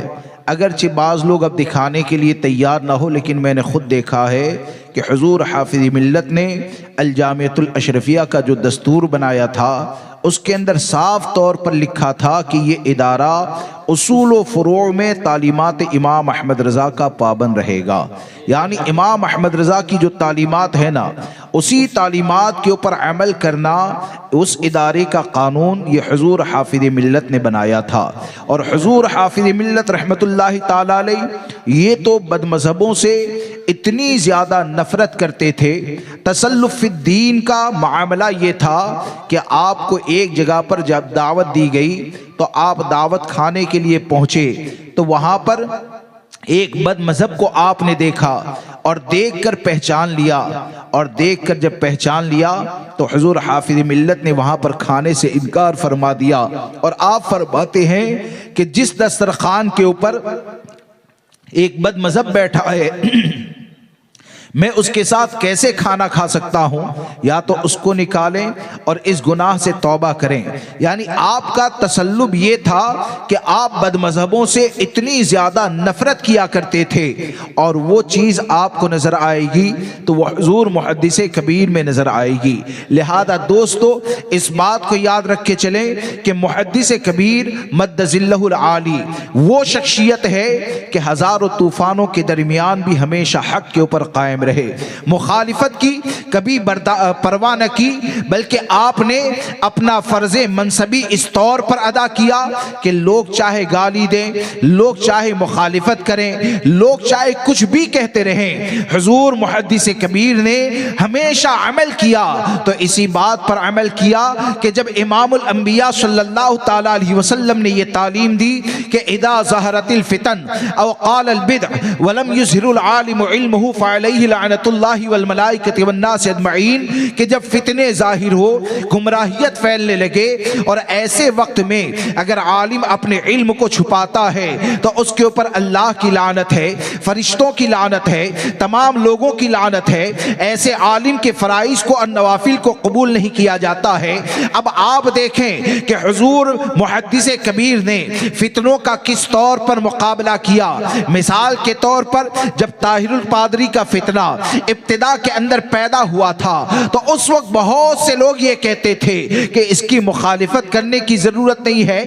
[SPEAKER 1] اگرچہ بعض لوگ اب دکھانے کے لیے تیار نہ ہو، لیکن میں نے خود دیکھا ہے کہ حضور حافظ ملت نے الجامعۃ الاشرفیہ کا جو دستور بنایا تھا اس کے اندر صاف طور پر لکھا تھا کہ یہ ادارہ اصول و فروع میں تعلیمات امام احمد رضا کا پابند رہے گا، یعنی امام احمد رضا کی جو تعلیمات ہے نا اسی تعلیمات کے اوپر عمل کرنا، اس ادارے کا قانون یہ حضور حافظ ملت نے بنایا تھا۔ اور حضور حافظ ملت رحمت اللہ تعالی علیہ یہ تو بد مذہبوں سے اتنی زیادہ نفرت کرتے تھے، تسلف فی الدین کا معاملہ یہ تھا کہ آپ کو ایک جگہ پر جب دعوت دی گئی تو آپ دعوت کھانے کے لیے پہنچے تو وہاں پر ایک بد مذہب کو آپ نے دیکھا اور دیکھ کر پہچان لیا، اور دیکھ کر جب پہچان لیا تو حضور حافظ ملت نے وہاں پر کھانے سے انکار فرما دیا، اور آپ فرماتے ہیں کہ جس دسترخوان کے اوپر ایک بد مذہب بیٹھا ہے میں اس کے ساتھ کیسے کھانا کھا سکتا ہوں؟ یا تو اس کو نکالیں اور اس گناہ سے توبہ کریں۔ یعنی آپ کا تسلب یہ تھا کہ آپ بد مذہبوں سے اتنی زیادہ نفرت کیا کرتے تھے، اور وہ چیز آپ کو نظر آئے گی تو وہ حضور محدث کبیر میں نظر آئے گی۔ لہذا دوستو اس بات کو یاد رکھ کے چلیں کہ محدث کبیر مد ظلہ العالی وہ شخصیت ہے کہ ہزاروں طوفانوں کے درمیان بھی ہمیشہ حق کے اوپر قائم رہے، مخالفت کی کبھی پرواہ نہ کی، بلکہ آپ نے اپنا فرض منصبی اس طور پر ادا کیا کہ لوگ چاہے گالی دیں، لوگ چاہے مخالفت کریں، لوگ چاہے کچھ بھی کہتے رہیں، حضور محدث کبیر نے ہمیشہ عمل کیا تو اسی بات پر عمل کیا کہ جب امام الانبیاء صلی اللہ تعالی علیہ وسلم نے یہ تعلیم دی کہ اذا ظہرت الفتن او قال البدع ولم يظہر العالم علمه فعلیہ لعنت اللہ والملائکۃ والناس اجمعین، کہ جب فتنے ظاہر ہو، گمراہیت پھیلنے لگے، اور ایسے وقت میں اگر عالم اپنے علم کو چھپاتا ہے تو اس کے اوپر اللہ کی لعنت ہے، فرشتوں کی لعنت ہے، تمام لوگوں کی لعنت ہے، ایسے عالم کے فرائض کو اور نوافل کو قبول نہیں کیا جاتا ہے۔ اب آپ دیکھیں کہ حضور محدث کبیر نے فتنوں کا کس طور پر مقابلہ کیا۔ مثال کے طور پر جب طاہر الپادری کا فتنہ ابتدا کے اندر پیدا ہوا تھا تو اس وقت بہت سے لوگ یہ کہتے تھے کہ اس کی مخالفت کرنے کی ضرورت نہیں ہے،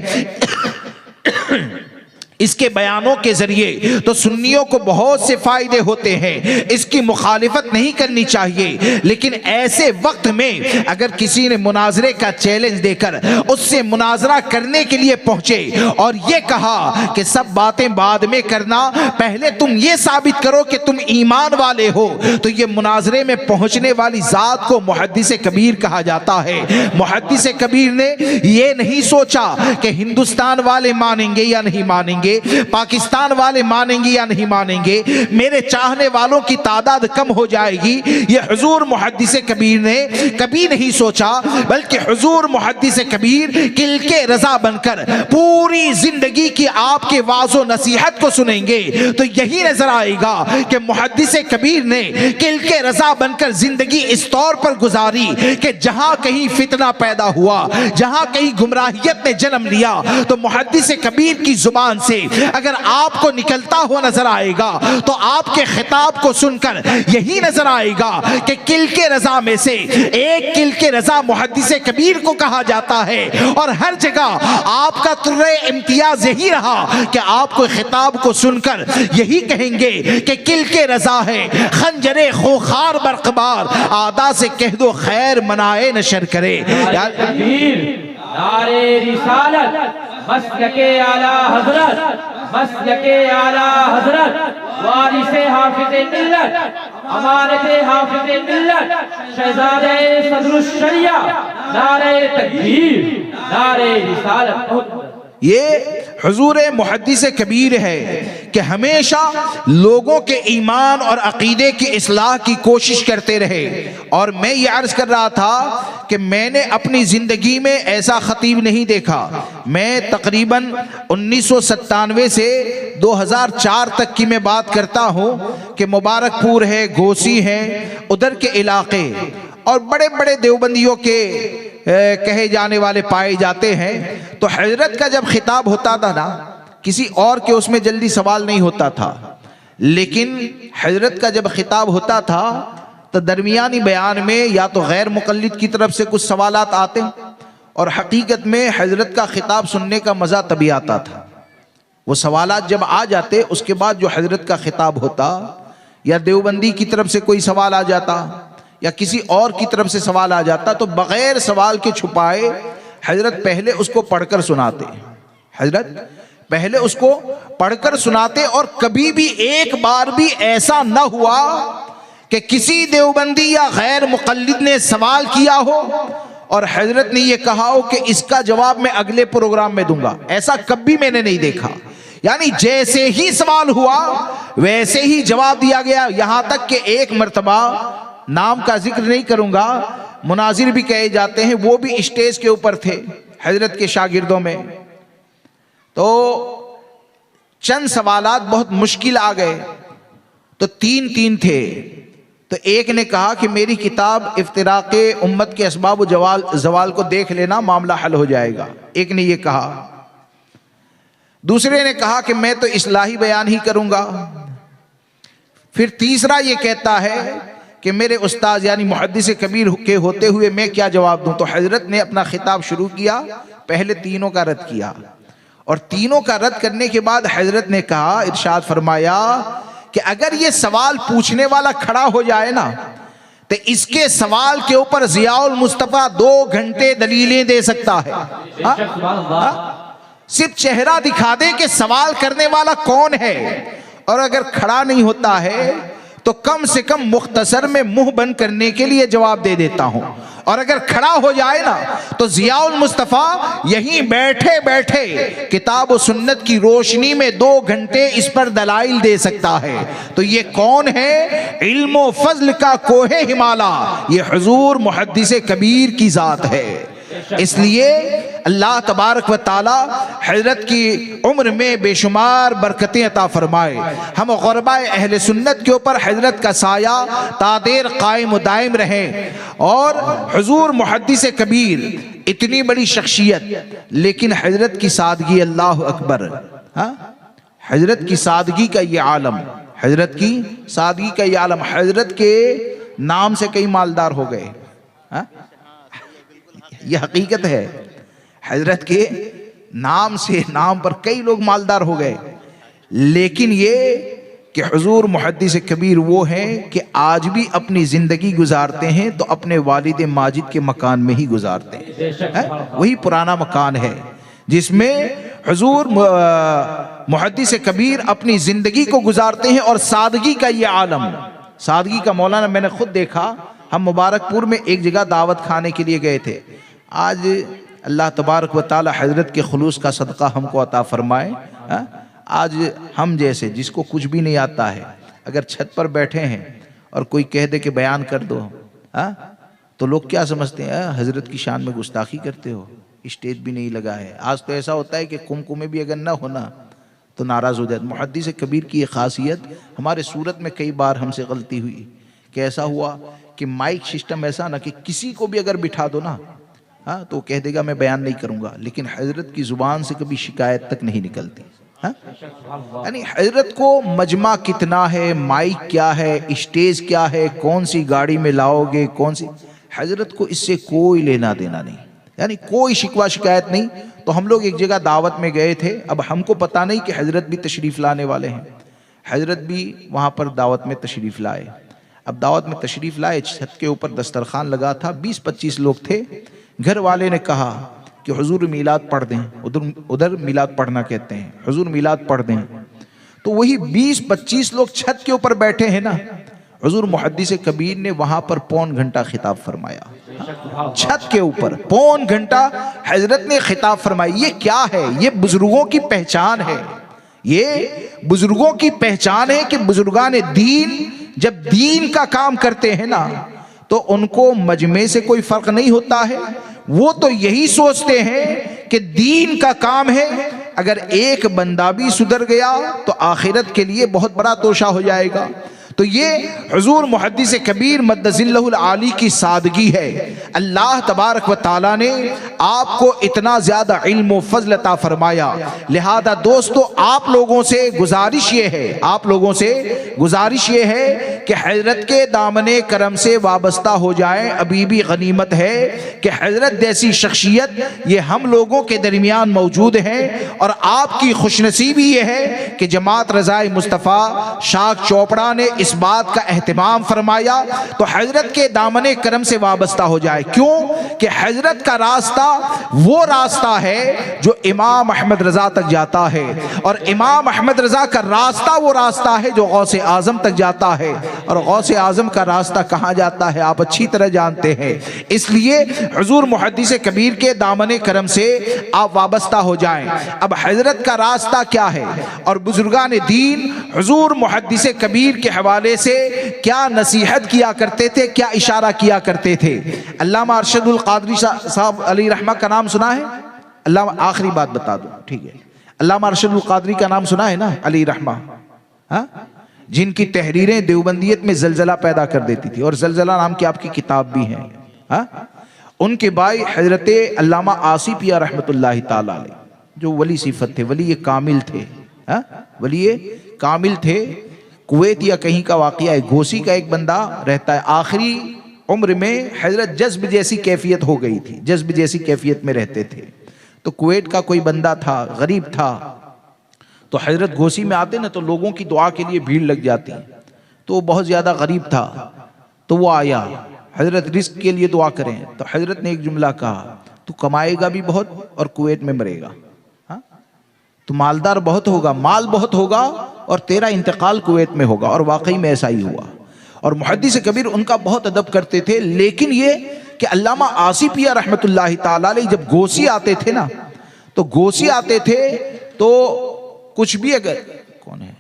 [SPEAKER 1] اس کے بیانوں کے ذریعے تو سنیوں کو بہت سے فائدے ہوتے ہیں، اس کی مخالفت نہیں کرنی چاہیے۔ لیکن ایسے وقت میں اگر کسی نے مناظرے کا چیلنج دے کر اس سے مناظرہ کرنے کے لیے پہنچے اور یہ کہا کہ سب باتیں بعد میں کرنا، پہلے تم یہ ثابت کرو کہ تم ایمان والے ہو، تو یہ مناظرے میں پہنچنے والی ذات کو محدث کبیر کہا جاتا ہے۔ محدث کبیر نے یہ نہیں سوچا کہ ہندوستان والے مانیں گے یا نہیں مانیں گے، پاکستان والے مانیں گے یا نہیں مانیں گے، میرے چاہنے والوں کی تعداد کم ہو جائے گی، یہ حضور محدث کبیر نے کبھی نہیں سوچا، بلکہ حضور محدث کبیر کل کے رضا بن کر پوری زندگی کی آپ کے واعظ و نصیحت کو سنیں گے تو یہی نظر آئے گا کہ محدث کبیر نے کل کے رضا بن کر زندگی اس طور پر گزاری کہ جہاں کہیں فتنہ پیدا ہوا، جہاں کہیں گمراہیت نے جنم لیا، تو محدث کبیر کی زبان سے اگر آپ کو نکلتا ہوا نظر آئے گا تو آپ کے خطاب کو سن کر یہی نظر آئے گا کہ کل کے رضا میں سے ایک کل کے رضا محدث کبیر کو کہا جاتا ہے، اور ہر جگہ آپ کا طرح امتیاز یہی رہا کہ آپ کو خطاب کو سن کر یہی کہیں گے کہ کل کے رضا ہے، خنجر خوخار برقبار، آدھا سے کہہ دو خیر منائے نشر کرے۔
[SPEAKER 2] نعرے رسالت، مسلک اعلیٰ حضرت، مسلک اعلیٰ حضرت، وارث حافظ ملت، امانت حافظ ملت، شہزادہ صدر الشریعہ، نعرہ تکبیر، نعرہ رسالت۔
[SPEAKER 1] یہ حضور محدث کبیر ہے کہ ہمیشہ لوگوں کے ایمان اور عقیدے کی اصلاح کی کوشش کرتے رہے، اور میں یہ عرض کر رہا تھا کہ میں نے اپنی زندگی میں ایسا خطیب نہیں دیکھا۔ میں تقریباً 1997 سے 2004 تک کی میں بات کرتا ہوں کہ مبارک پور ہے، گوسی ہے، ادھر کے علاقے، اور بڑے بڑے دیوبندیوں کے کہے جانے والے پائے جاتے ہیں، تو حضرت کا جب خطاب ہوتا تھا نا، کسی اور کے اس میں جلدی سوال نہیں ہوتا تھا، لیکن حضرت کا جب خطاب ہوتا تھا تو درمیانی بیان میں یا تو غیر مقلد کی طرف سے کچھ سوالات آتے، اور حقیقت میں حضرت کا خطاب سننے کا مزہ تبھی آتا تھا۔ وہ سوالات جب آ جاتے، اس کے بعد جو حضرت کا خطاب ہوتا، یا دیوبندی کی طرف سے کوئی سوال آ جاتا یا کسی اور کی طرف سے سوال آ جاتا، تو بغیر سوال کے چھپائے حضرت پہلے اس کو پڑھ کر سناتے، حضرت پہلے اس کو پڑھ کر سناتے، اور کبھی بھی ایک بار بھی ایسا نہ ہوا کہ کسی دیوبندی یا غیر مقلد نے سوال کیا ہو اور حضرت نے یہ کہا ہو کہ اس کا جواب میں اگلے پروگرام میں دوں گا۔ ایسا کبھی میں نے نہیں دیکھا، یعنی جیسے ہی سوال ہوا ویسے ہی جواب دیا گیا۔ یہاں تک کہ ایک مرتبہ، نام کا ذکر نہیں کروں گا، مناظر بھی کہے جاتے ہیں، وہ بھی اسٹیج کے اوپر تھے حضرت کے شاگردوں میں، تو چند سوالات بہت مشکل آ گئے، تو تین تھے، تو ایک نے کہا کہ میری کتاب افتراق امت کے اسباب و زوال کو دیکھ لینا، معاملہ حل ہو جائے گا، ایک نے یہ کہا۔ دوسرے نے کہا کہ میں تو اصلاحی بیان ہی کروں گا۔ پھر تیسرا یہ کہتا ہے کہ میرے استاذ یعنی محدث کبیر کے ہوتے ہوئے میں کیا جواب دوں؟ تو حضرت نے اپنا خطاب شروع کیا، پہلے تینوں کا رد کیا، اور تینوں کا رد کرنے کے بعد حضرت نے کہا، ارشاد فرمایا کہ اگر یہ سوال پوچھنے والا کھڑا ہو جائے نا تو اس کے سوال کے اوپر ضیاء المصطفیٰ 2 گھنٹے دلیلیں دے سکتا ہے. صرف چہرہ دکھا دے کہ سوال کرنے والا کون ہے، اور اگر کھڑا نہیں ہوتا ہے تو کم سے کم مختصر میں منہ بند کرنے کے لیے جواب دے دیتا ہوں. اور اگر کھڑا ہو جائے نا تو ضیاء المصطفیٰ یہیں بیٹھے بیٹھے کتاب و سنت کی روشنی میں 2 گھنٹے اس پر دلائل دے سکتا ہے. تو یہ کون ہے؟ علم و فضل کا کوہ ہمالا، یہ حضور محدث کبیر کی ذات ہے. اس لیے اللہ تبارک و تعالی حضرت کی عمر میں بے شمار برکتیں عطا فرمائے. ہم غرباء اہل سنت کے اوپر حضرت کا سایہ تا دیر قائم و دائم رہے. اور حضور محدث کبیر اتنی بڑی شخصیت، لیکن حضرت کی سادگی، اللہ اکبر، حضرت کی سادگی کا یہ عالم، حضرت کی سادگی کا یہ عالم. حضرت کے نام سے کئی مالدار ہو گئے، یہ حقیقت ہے. حضرت کے نام سے، نام پر کئی لوگ مالدار ہو گئے، لیکن یہ کہ حضور محدث کبیر وہ ہیں کہ آج بھی اپنی زندگی گزارتے ہیں تو اپنے والد ماجد کے مکان میں ہی گزارتے ہیں. وہی پرانا مکان ہے جس میں حضور محدث کبیر اپنی زندگی کو گزارتے ہیں. اور سادگی کا یہ عالم، سادگی کا مولانا میں نے خود دیکھا. ہم مبارک پور میں ایک جگہ دعوت کھانے کے لیے گئے تھے. آج اللہ تبارک و تعالی حضرت کے خلوص کا صدقہ ہم کو عطا فرمائے. آج ہم جیسے جس کو کچھ بھی نہیں آتا ہے، اگر چھت پر بیٹھے ہیں اور کوئی کہہ دے کہ بیان کر دو، تو لوگ کیا سمجھتے ہیں؟ حضرت کی شان میں گستاخی کرتے ہو، اسٹیج بھی نہیں لگا ہے. آج تو ایسا ہوتا ہے کہ کمکمے بھی اگر نہ ہونا تو ناراض ہو جاتے. محدث کبیر کی یہ خاصیت، ہمارے صورت میں کئی بار ہم سے غلطی ہوئی کہ ایسا ہوا کہ مائک سسٹم ایسا نہ کہ کسی کو بھی اگر بٹھا دو نا تو وہ کہہ دے گا میں بیان نہیں کروں گا، لیکن حضرت کی زبان سے کبھی شکایت تک نہیں نکلتی. یعنی حضرت کو مجمع کتنا ہے، مائک کیا ہے، اسٹیج کیا ہے، کون سی گاڑی میں لاؤ گے، کون سی، حضرت کو اس سے کوئی لینا دینا نہیں، یعنی کوئی شکوہ شکایت نہیں. تو ہم لوگ ایک جگہ دعوت میں گئے تھے. اب ہم کو پتا نہیں کہ حضرت بھی تشریف لانے والے ہیں. حضرت بھی وہاں پر دعوت میں تشریف لائے. اب دعوت میں تشریف لائے، چھت کے اوپر دسترخوان لگا تھا، 20-25 لوگ تھے. گھر والے نے کہا کہ حضور میلاد پڑھ دیں، ادھر میلاد پڑھنا کہتے ہیں، حضور میلاد پڑھ دیں. تو وہی 20-25 لوگ چھت کے اوپر بیٹھے ہیں نا، حضور محدث کبیر نے وہاں پر 1.25 گھنٹہ خطاب فرمایا. چھت کے اوپر 1.25 گھنٹہ حضرت نے خطاب فرمایا. یہ کیا ہے؟ یہ بزرگوں کی پہچان ہے. یہ بزرگوں کی پہچان ہے کہ بزرگان دین جب دین کا کام کرتے ہیں نا تو ان کو مجمع سے کوئی فرق نہیں ہوتا ہے. وہ تو یہی سوچتے ہیں کہ دین کا کام ہے، اگر ایک بندہ بھی سدھر گیا تو آخرت کے لیے بہت بڑا توشہ ہو جائے گا. تو یہ حضور محدث کبیر مدظ اللہ العالی کی سادگی ہے. اللہ تبارک و تعالیٰ نے آپ کو اتنا زیادہ علم و فضل عطا فرمایا. لہذا دوستو آپ لوگوں سے گزارش یہ ہے کہ حضرت کے دامن کرم سے وابستہ ہو جائیں. ابھی بھی غنیمت ہے کہ حضرت جیسی شخصیت یہ ہم لوگوں کے درمیان موجود ہیں. اور آپ کی خوش نصیبی یہ ہے کہ جماعت رضائے مصطفیٰ شاخ چوپڑا نے اس بات کا اہتمام فرمایا تو حضرت کے دامن کرم سے وابستہ ہو جائے. کیوں کہ حضرت کا راستہ وہ راستہ ہے جو امام احمد رضا تک جاتا ہے، اور امام احمد رضا کا راستہ وہ راستہ ہے جو غوث اعظم تک جاتا ہے. اور غوث اعظم کا راستہ کہاں جاتا ہے آپ اچھی طرح جانتے ہیں. اس لیے حضور محدث کبیر کے دامن کرم سے آپ وابستہ ہو جائیں. اب حضرت کا راستہ کیا ہے اور بزرگان دین حضور محدث کبیر کے حوالے سے کیا نصیحت کیا کرتے تھے، کیا اشارہ کیا کرتے تھے. علامہ ارشد القادری صاحب علی رحمہ کا نام سنا ہے؟ علامہ آخری بات بتا دو، ٹھیک ہے. علامہ ارشد القادری کا نام سنا ہے نا، علی رحمہ، جن کی تحریریں دیوبندیت میں زلزلہ پیدا کر دیتی تھی، اور زلزلہ نام کی آپ کی کتاب بھی ہے. ان کے بھائی حضرت علامہ آصفیہ رحمت اللہ تعالی علیہ جو ولی صفت تھے، ولی کامل تھے، ولی کامل تھے. کویت یا کہیں کا واقعہ ہے، گھوسی کا ایک بندہ رہتا ہے، آخری عمر میں حضرت جذب جیسی کیفیت ہو گئی تھی، جذب جیسی کیفیت میں رہتے تھے. تو کویت کا کوئی بندہ تھا، غریب تھا، تو حضرت گھوسی میں آتے نا تو لوگوں کی دعا کے لیے بھیڑ لگ جاتی، تو وہ بہت زیادہ غریب تھا، تو وہ آیا، حضرت رزق کے لیے دعا کریں، تو حضرت نے ایک جملہ کہا، تو کمائے گا بھی بہت اور کویت میں مرے گا، تو مالدار بہت ہوگا، مال بہت ہوگا اور تیرا انتقال کویت میں ہوگا، اور واقعی میں ایسا ہی ہوا۔ اور محدث کبیر ان کا بہت ادب کرتے تھے، لیکن یہ کہ علامہ آصفیہ رحمت اللہ تعالی علیہ جب گوسی آتے تھے نا، تو گوسی آتے تھے تو کچھ بھی اگر کون ہے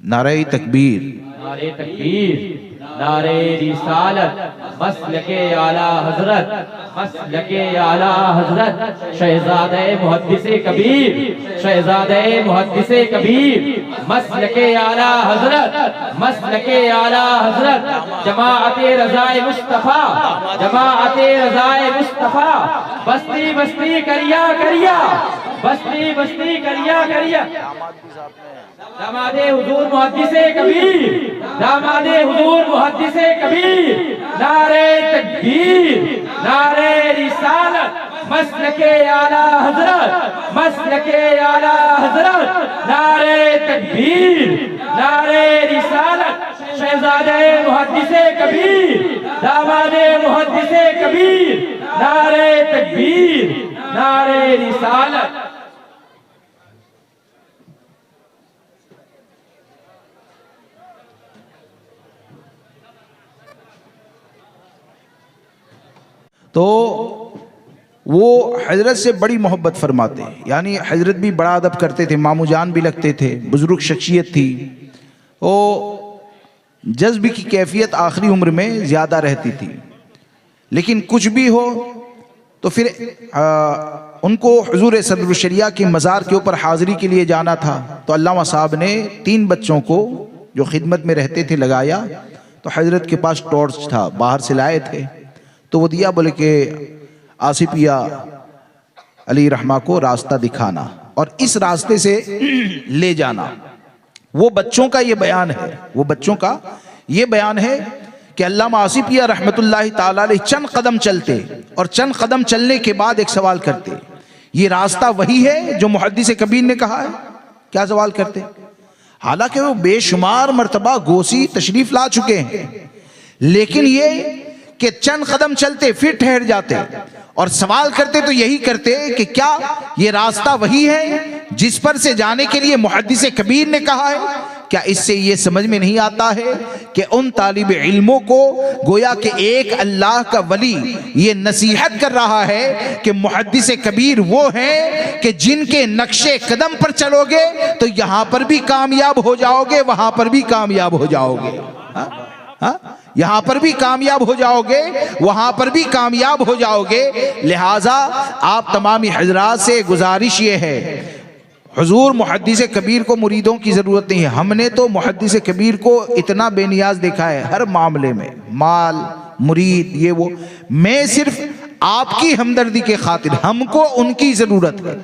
[SPEAKER 1] نعرہ تکبیر،
[SPEAKER 2] نعرہ تکبیر، نعرہ رسالت، مسلک اعلی حضرت، مسلک اعلی حضرت، شہزادہ محدث کبیر، شہزادہ محدث کبیر، مسلک اعلی حضرت، مسلک اعلی حضرت، جماعت رضائے مصطفیٰ، جماعت رضائے مصطفیٰ، بستی بستی کریا کریا، بستی بستی کریا کریا، داماد حضور محدث کبیر، داماد حضور محدث کبیر، نعرہ تکبیر، نعرہ رسالت، مسلک اعلی حضرت، مسلک اعلی حضرت، نعرہ تکبیر، نعرہ رسالت، شہزادہ محدث کبیر، داماد محدث کبیر، نعرہ تکبیر، نعرہ رسالت۔
[SPEAKER 1] تو وہ حضرت سے بڑی محبت فرماتے، یعنی حضرت بھی بڑا ادب کرتے تھے، مامو جان بھی لگتے تھے، بزرگ شخصیت تھی، وہ جذب کی کیفیت آخری عمر میں زیادہ رہتی تھی، لیکن کچھ بھی ہو تو پھر ان کو حضور صدر الشریعہ کی مزار کے اوپر حاضری کے لیے جانا تھا، تو علامہ صاحب نے 3 بچوں کو جو خدمت میں رہتے تھے لگایا، تو حضرت کے پاس ٹارچ تھا، باہر سے لائے تھے، تو وہ دیا، بولے کہ آصفیہ علی رحمہ کو راستہ دکھانا اور اس راستے سے لے جانا۔ وہ بچوں کا یہ بیان ہے، وہ بچوں کا یہ بیان ہے کہ علامہ آصفیہ رحمت اللہ تعالی علیہ چند قدم چلتے اور چند قدم چلنے کے بعد ایک سوال کرتے، یہ راستہ وہی ہے جو محدث کبیر نے کہا ہے؟ کیا سوال کرتے؟ حالانکہ وہ بے شمار مرتبہ گوسی تشریف لا چکے ہیں، لیکن یہ کہ چند قدم چلتے پھر ٹھہر جاتے اور سوال کرتے تو یہی کرتے کہ کیا یہ راستہ وہی ہے جس پر سے جانے کے لیے محدث کبیر نے کہا ہے؟ کیا اس سے یہ سمجھ میں نہیں آتا ہے کہ ان طالب علموں کو گویا کہ ایک اللہ کا ولی یہ نصیحت کر رہا ہے کہ محدث کبیر وہ ہیں کہ جن کے نقش قدم پر چلو گے تو یہاں پر بھی کامیاب ہو جاؤ گے، وہاں پر بھی کامیاب ہو جاؤ گے، یہاں پر بھی کامیاب ہو جاؤ گے، وہاں پر بھی کامیاب ہو جاؤ گے۔ لہٰذا آپ تمامی حضرات سے گزارش یہ ہے، حضور محدث کبیر کو مریدوں کی ضرورت نہیں ہے، ہم نے تو محدث کبیر کو اتنا بے نیاز دیکھا ہے ہر معاملے میں، مال، مرید، یہ وہ، میں صرف آپ کی ہمدردی کے خاطر، ہم کو ان کی ضرورت ہے،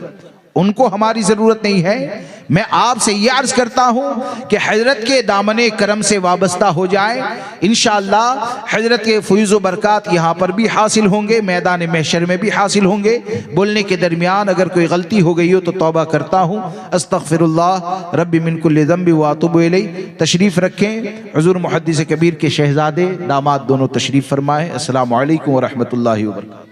[SPEAKER 1] ان کو ہماری ضرورت نہیں ہے۔ میں آپ سے یہ عرض کرتا ہوں کہ حضرت کے دامن کرم سے وابستہ ہو جائیں، انشاءاللہ حضرت کے فیض و برکات یہاں پر بھی حاصل ہوں گے، میدان محشر میں بھی حاصل ہوں گے۔ بولنے کے درمیان اگر کوئی غلطی ہو گئی ہو تو توبہ کرتا ہوں، استغفر اللہ ربی من کل ذنب واتوب الیہ۔ تشریف رکھیں، حضور محدث کبیر کے شہزادے داماد دونوں تشریف فرمائیں۔ السلام علیکم ورحمۃ اللہ وبرکاتہ۔